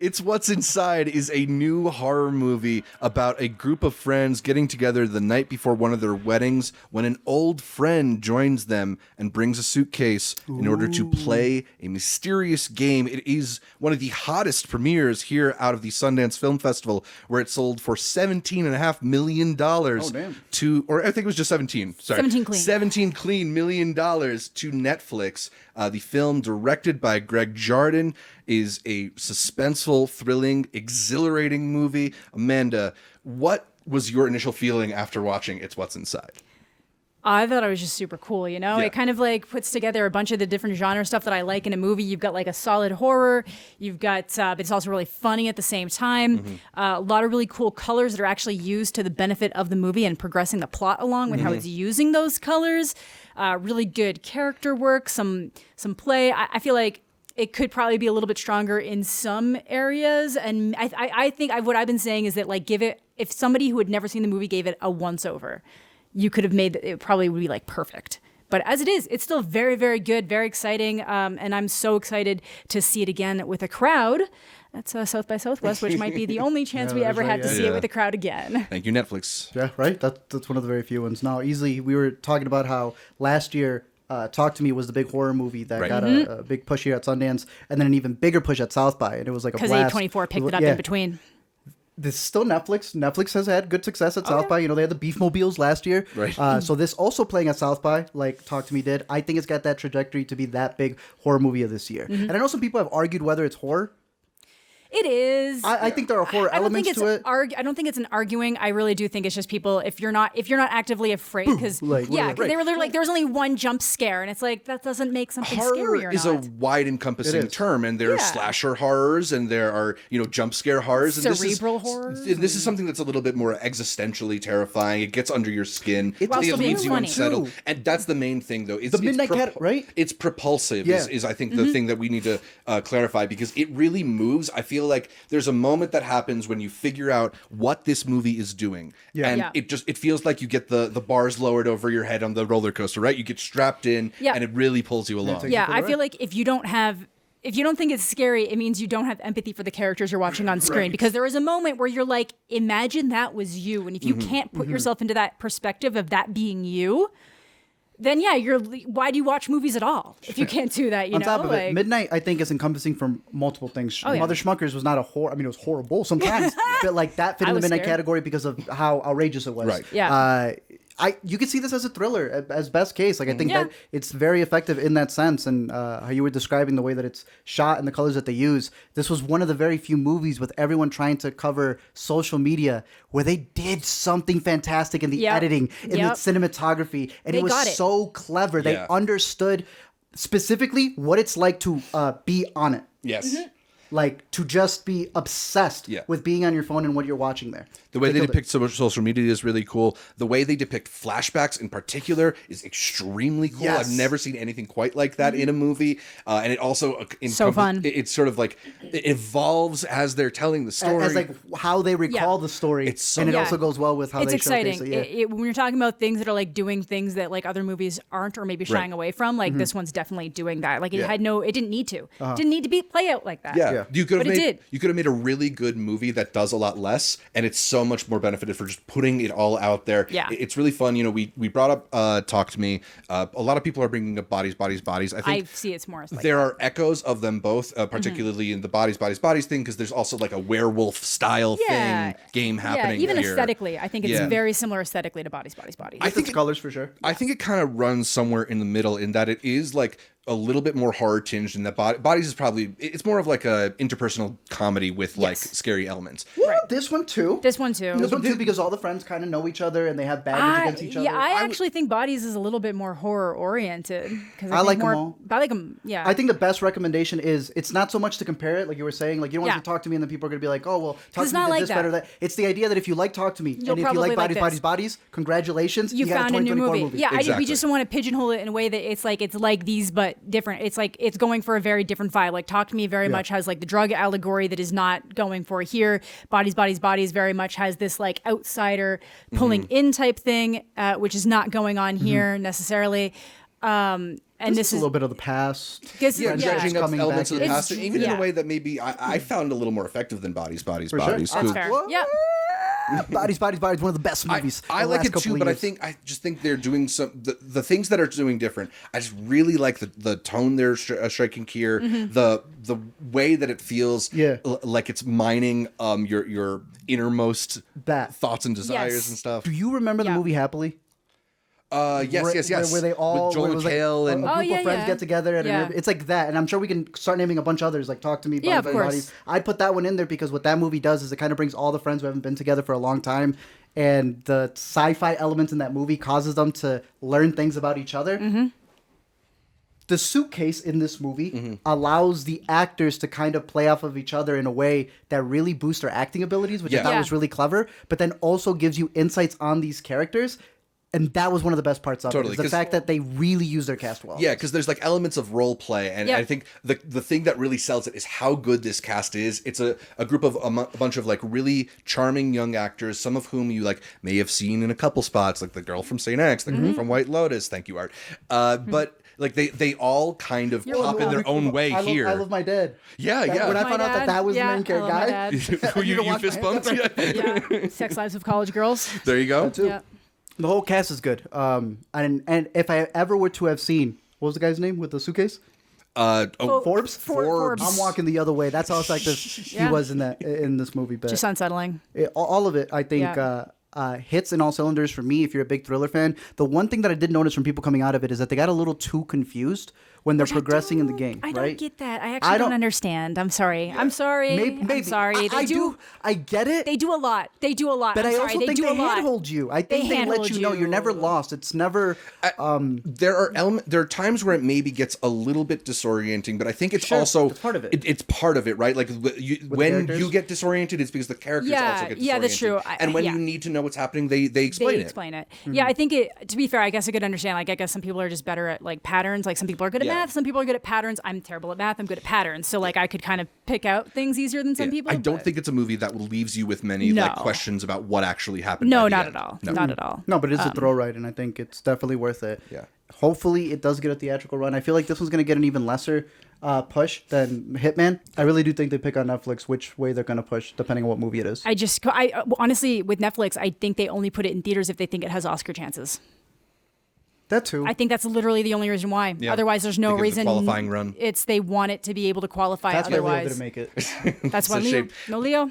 It's What's Inside is a new horror movie about a group of friends getting together the night before one of their weddings when an old friend joins them and brings a suitcase in order to play a mysterious game. It is one of the hottest premieres here out of the Sundance Film Festival, where it sold for $17.5 million to, or I think it was just 17. Sorry. 17 clean. 17 clean million dollars to Netflix. The film, directed by Greg Jardin, is a suspenseful, thrilling, exhilarating movie. Amanda, what was your initial feeling after watching It's What's Inside? I thought it was just super cool, you know? Yeah. It kind of like puts together a bunch of the different genre stuff that I like in a movie. You've got like a solid horror, you've got, but it's also really funny at the same time. A lot of really cool colors that are actually used to the benefit of the movie and progressing the plot along with how it's using those colors. Really good character work, some play. I feel like it could probably be a little bit stronger in some areas. And I think what I've been saying is that, like, if somebody who had never seen the movie gave it a once over, you could have made it probably would be like perfect. But as it is, it's still very, very good, very exciting. And I'm so excited to see it again with a crowd. That's South by Southwest, which might be the only chance we ever had to see it with a crowd again. Thank you, Netflix. Yeah, right? That's one of the very few ones. Now, easily, we were talking about how last year, Talk to Me was the big horror movie that got a big push here at Sundance, and then an even bigger push at South by, and it was like a blast. Because A24 picked it up in between. This is still Netflix. Netflix has had good success at South by. You know, they had the Beef Mobiles last year. Right. So this also playing at South by, like Talk to Me did. I think it's got that trajectory to be that big horror movie of this year. And I know some people have argued whether it's horror. It is. I think there are horror elements to it. I don't think it's an arguing. I really do think it's just people. If you're not actively afraid, because they were literally like, there was only one jump scare, and it's like that doesn't make something scary or not. Horror is a wide encompassing term, and there are slasher horrors, and there are jump scare horrors, cerebral horrors. This is something that's a little bit more existentially terrifying. It gets under your skin. It leaves you unsettled, and that's the main thing, though. It's, the Midnight Cat, right? It's propulsive. Is I think the thing that we need to clarify, because it really moves. I feel like there's a moment that happens when you figure out what this movie is doing. And it feels like you get the bars lowered over your head on the roller coaster, right? You get strapped in and it really pulls you along. I feel like if you don't think it's scary, it means you don't have empathy for the characters you're watching on screen. Because there is a moment where you're like, imagine that was you. And if you can't put yourself into that perspective of that being you, then why do you watch movies at all if you can't do that? On top of it, Midnight, I think, is encompassing from multiple things. Mother Schmuckers was not a horror. I mean, it was horrible sometimes, but like that fit in the Midnight category because of how outrageous it was. Right. Yeah. You could see this as a thriller, as best case. Like I think that it's very effective in that sense, and how you were describing the way that it's shot and the colors that they use. This was one of the very few movies with everyone trying to cover social media where they did something fantastic in the editing, in the cinematography, and it was so clever. They understood specifically what it's like to be on it. Yes. Like, to just be obsessed with being on your phone and what you're watching there. The way they depict social media is really cool. The way they depict flashbacks in particular is extremely cool. I've never seen anything quite like that in a movie. And it also... so fun. It's sort of like... It evolves as they're telling the story. As like how they recall the story. And it also goes well with how they exciting. showcase it. When you're talking about things that are like doing things that like other movies aren't or maybe shying away from, like this one's definitely doing that. Like it didn't need to. It didn't need to play out like that. You could have made a really good movie that does a lot less, and it's so much more benefited for just putting it all out there. It's really fun. We brought up Talk to Me. A lot of people are bringing up Bodies. I think I see it's more like there are echoes of them both, particularly in the Bodies thing, because there's also like a werewolf style game happening. Even here. Aesthetically, I think it's very similar aesthetically to Bodies. I think it's colors for sure. I think it kind of runs somewhere in the middle in that it is like a little bit more horror tinged in that Bodies is probably, it's more of like a interpersonal comedy with like scary elements. Well, this one too. This one too, because all the friends kind of know each other and they have baggage against each other. Yeah, I actually think Bodies is a little bit more horror oriented. I like them all. I like them, yeah. I think the best recommendation is, it's not so much to compare it, like you were saying, like you don't want to Talk to Me and then people are going to be like, oh, well, Talk to Me did this better. It's the idea that if you like Talk to Me, and if you like Bodies, congratulations, you got found a a new 2024 movie. Yeah, we just don't want to pigeonhole it in a way that it's like these but different. It's like it's going for a very different vibe. Like Talk to Me very much has like the drug allegory that is not going for here. Bodies very much has this like outsider pulling in type thing, which is not going on here necessarily. And this a is little bit of the past. Yeah, dredging up coming elements back of the in. past, even in yeah. a way that maybe I found a little more effective than Bodies. sure. Bodies. That's fair. Yeah. Bodies, one of the best movies. I of the like last it too, couple of but years. I just think they're doing the things that are doing different. I just really like the tone they're striking here, the way that it feels like it's mining your innermost thoughts and desires and stuff. Do you remember the movie Happily? Yes. Where they all with Joel where it was like McHale and a group of friends get together at it's like that, and I'm sure we can start naming a bunch of others. Like Talk to Me, Yeah, of course. Bodies. I'd put that one in there because what that movie does is it kind of brings all the friends who haven't been together for a long time, and the sci-fi elements in that movie causes them to learn things about each other. The suitcase in this movie allows the actors to kind of play off of each other in a way that really boosts their acting abilities, which I thought was really clever, but then also gives you insights on these characters. And that was one of the best parts of it, is the fact that they really use their cast well. Yeah, because there's like elements of role play, and I think the thing that really sells it is how good this cast is. It's a group of a bunch of like really charming young actors, some of whom you like may have seen in a couple spots, like the girl from St. X, the girl from White Lotus. Thank you, Art. But like they all kind of pop in their own way here. I Love My Dad. Yeah. When I found out that was the main character guy, Who you fist bumped? Yeah. Sex Lives of College Girls. There you go. Yeah. The whole cast is good. And if I ever were to have seen, what was the guy's name with the suitcase? Forbes. Forbes. I'm walking the other way. That's how effective he was in this movie. But Just unsettling. all of it, I think, hits in all cylinders for me. If you're a big Thriller fan, the one thing that I did notice from people coming out of it is that they got a little too confused when they're progressing in the game. I right? don't get that. I actually don't understand. I'm sorry. I'm sorry. Maybe. I'm sorry. I do. I get it. They do a lot. But I also think they handhold you. I think they let you know you're never lost. It's never. There are times where it maybe gets a little bit disorienting, but I think it's also it's part of it. It's part of it, right? Like when you get disoriented, it's because the characters also get disoriented. Yeah, that's true. And when you need to know what's happening, they explain it. Yeah, I think to be fair, I guess I could understand. Like, I guess some people are just better at like patterns. Like some people are good at math, some people are good at patterns. I'm terrible at math. I'm good at patterns. So like I could kind of pick out things easier than some people. I don't think it's a movie that leaves you with many like questions about what actually happened. No, not at all. No. Not at all. No, but it's a throw ride, and I think it's definitely worth it. Yeah. Hopefully, it does get a theatrical run. I feel like this one's going to get an even lesser push than Hitman. I really do think they pick on Netflix which way they're going to push, depending on what movie it is. I honestly, with Netflix, I think they only put it in theaters if they think it has Oscar chances. That too. I think that's literally the only reason why. Yeah. Otherwise, there's no reason. Qualifying run. It's they want it to be able to qualify. That's otherwise, why Leo didn't make it. That's why Leo. No Leo.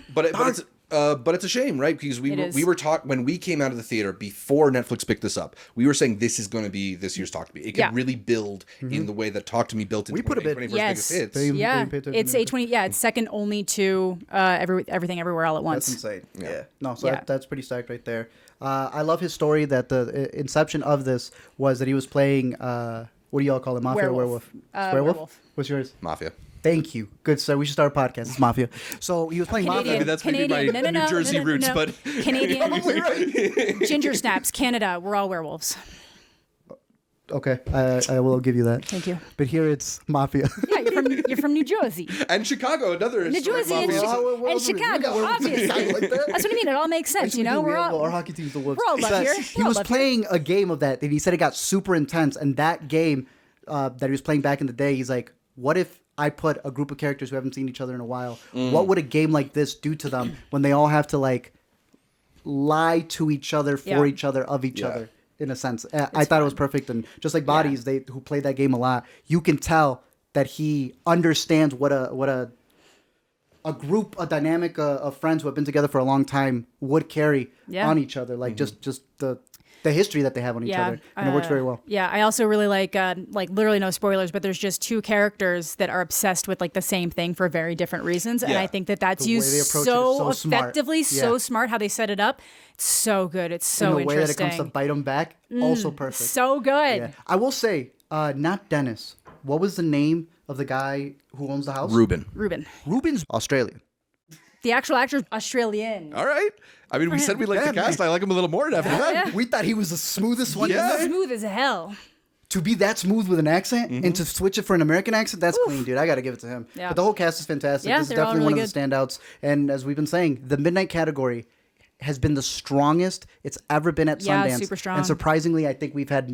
But it's a shame, right? Because we were taught when we came out of the theater before Netflix picked this up. We were saying this is going to be this year's Talk to Me. It can really build in the way that Talk to Me built into one of the biggest hits. It's A20. Yeah, it's second only to Everything Everywhere All at Once. That's insane. Yeah. No, so that's pretty stacked right there. I love his story that the inception of this was that he was playing, what do y'all call it? Mafia or werewolf? Werewolf. What's yours? Mafia. Thank you. Good, sir. We should start a podcast. It's Mafia. So he was playing Mafia. Maybe that's maybe my New Jersey roots, but Canadian. Probably right. Ginger snaps. Canada. We're all werewolves. Okay, I will give you that. Thank you. But here it's Mafia. Yeah, you're from New Jersey. And Chicago, another. New Jersey and Chicago, obviously. That's what I mean. It all makes sense, you know. Our hockey team's the Wolves. We're all love here. He was playing a game of that, and he said it got super intense. And that game that he was playing back in the day, he's like, "What if I put a group of characters who haven't seen each other in a while? What would a game like this do to them when they all have to like lie to each other for each other of each other?" In a sense, I thought it was perfect, and just like Bodies, who played that game a lot, you can tell that he understands what a group, a dynamic of friends who have been together for a long time would carry on each other, like just the history that they have on each other, and it works very well. Yeah, I also really like literally no spoilers, but there's just two characters that are obsessed with like the same thing for very different reasons, and I think that's used so effectively, so smart how they set it up. It's so good. It's so interesting. And the way that it comes to bite them back, also perfect. So good. Yeah. I will say, not Dennis. What was the name of the guy who owns the house? Ruben's Australian. The actual actor's Australian. All right. I mean, we said we liked the cast. I like him a little more after that. Yeah. We thought he was the smoothest one. Yeah. Smooth as hell. To be that smooth with an accent and to switch it for an American accent, that's clean, dude. I got to give it to him. Yeah. But the whole cast is fantastic. This is definitely one of the standouts. And as we've been saying, the Midnight category has been the strongest it's ever been at Sundance. Super strong. And surprisingly, I think we've had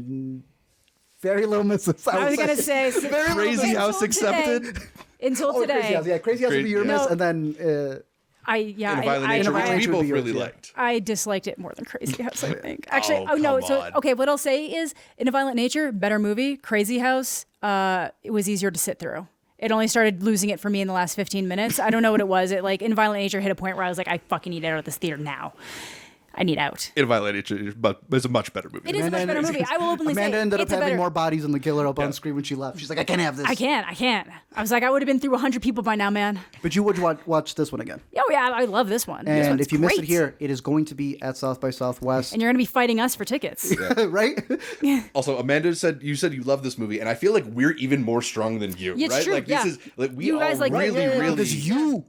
Very Little Misses. I was gonna say Crazy House accepted. Until today. Crazy House. Yeah, Crazy House would be your miss, and then. I Violent Nature, which we both really liked. I disliked it more than Crazy House, I think. Actually, come So, on. what I'll say is, In a Violent Nature, better movie. Crazy House, it was easier to sit through. It only started losing it for me in the last 15 minutes. I don't know what it was. It In a Violent Nature hit a point where I was like, I fucking need out of this theater now. I need out. In a Violent Nature, but it's a much better movie. It is a much better movie. I will openly say Amanda ended up it's a having better... more bodies than the killer up on screen when she left. She's like, I can't have this. I can't. I was like, I would have been through 100 people by now, man. But you would watch this one again. Oh, yeah, I love this one. This And one's if you miss it great. here, it is going to be at South by Southwest. And you're going to be fighting us for tickets. Right? Also, Amanda said you love this movie, and I feel like we're even more strong than you, It's right? true, Like yeah. this is like we You all guys, like, really. Because you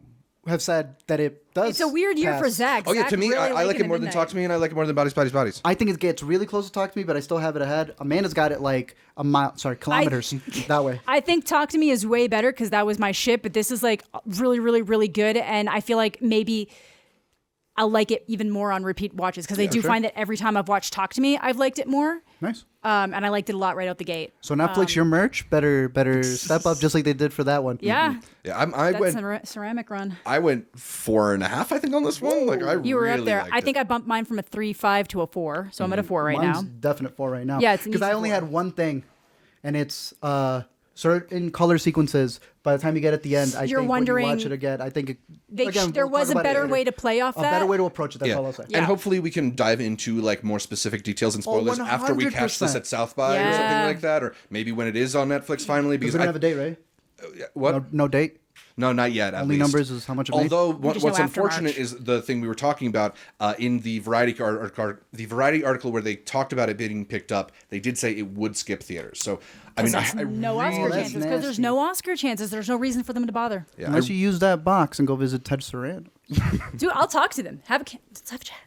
have said that it does. It's a weird year pass. for Zach. Oh yeah, Zach to me, really I like liking it more than Midnight. Talk to Me, and I like it more than Bodies. I think it gets really close to Talk to Me, but I still have it ahead. Amanda's got it like kilometers that way. I think Talk to Me is way better because that was my shit, but this is like really, really, really good. And I feel like maybe I'll like it even more on repeat watches because I do find that every time I've watched Talk to Me, I've liked it more. Nice. And I liked it a lot right out the gate. So Netflix, your merch better step up just like they did for that one. Yeah. Yeah, I That's went. ceramic run. I went 4.5, I think, on this one. Like I You were really up there. liked I think it. I bumped mine from a 3.5 to a 4. So I'm at a 4 right Mine's now. definite 4 right now. Yeah, it's an because I easy only 4. had one thing, and it's certain color sequences. By the time you get at the end, You're think wondering- when you watch it again, I think There was a better way to play off a that. better way to approach it. That's all I'll say. Yeah. And hopefully we can dive into like more specific details and spoilers after we catch this 100%. at South by or Yeah. something like that, or maybe when it is on Netflix finally. Because Because we don't have a date, right? what? No date. No, not yet. At Only least. numbers is how much it made? Although just what's know after unfortunate March. is the thing we were talking about in the Variety article where they talked about it being picked up. They did say it would skip theaters. So I mean, There's I no really, Oscar that's chances because there's nasty. no Oscar chances. There's no reason for them to bother. yeah, Unless you use that box and go visit Ted Saran. Dude, I'll talk to them. Let's have a chat.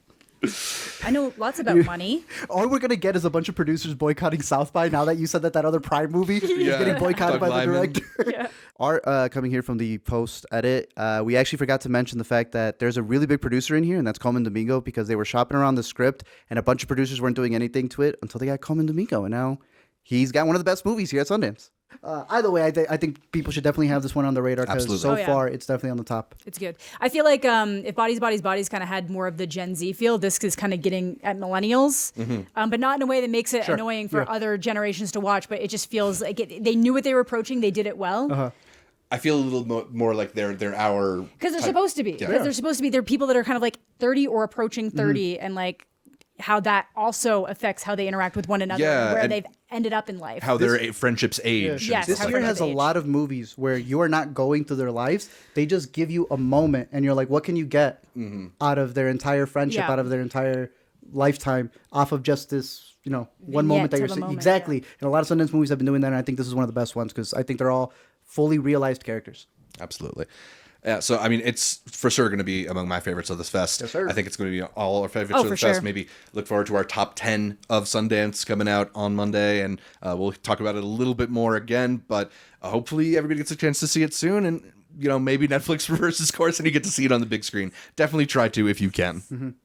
I know lots about money. All we're gonna get is a bunch of producers boycotting South by. Now that you said that other Prime movie is Yeah. getting boycotted Doug by Liman. the director. Art coming here from the post edit. We actually forgot to mention the fact that there's a really big producer in here, and that's Coleman Domingo, because they were shopping around the script, and a bunch of producers weren't doing anything to it until they got Coleman Domingo, and now he's got one of the best movies here at Sundance. Either way, I think people should definitely have this one on the radar because Absolutely. so Oh, yeah. far it's definitely on the top. It's good. I feel like if Bodies kind of had more of the Gen Z feel, this is kind of getting at millennials, but not in a way that makes it annoying for other generations to watch. But it just feels like they knew what they were approaching. They did it well. I feel a little more like they're our Because they're supposed to be. Because they're supposed to be. They're people that are kind of like 30 or approaching 30, and like how that also affects how they interact with one another, Yeah, and where and they've ended up in life. how their friendships age. Yes, This how year friends has a age. lot of movies where you are not going through their lives. They just give you a moment, and you're like, what can you get out of their entire friendship, Yeah. out of their entire lifetime, off of just this, one moment that to you're the seeing. moment, Exactly. And a lot of Sundance movies have been doing that, and I think this is one of the best ones because I think they're all fully realized characters. Absolutely. Yeah, so I mean, it's for sure going to be among my favorites of this fest. Yes, sir. I think it's going to be all our favorites Oh, of the for fest. sure. Maybe look forward to our top 10 of Sundance coming out on Monday, and we'll talk about it a little bit more again. But hopefully, everybody gets a chance to see it soon, and maybe Netflix reverses course and you get to see it on the big screen. Definitely try to if you can.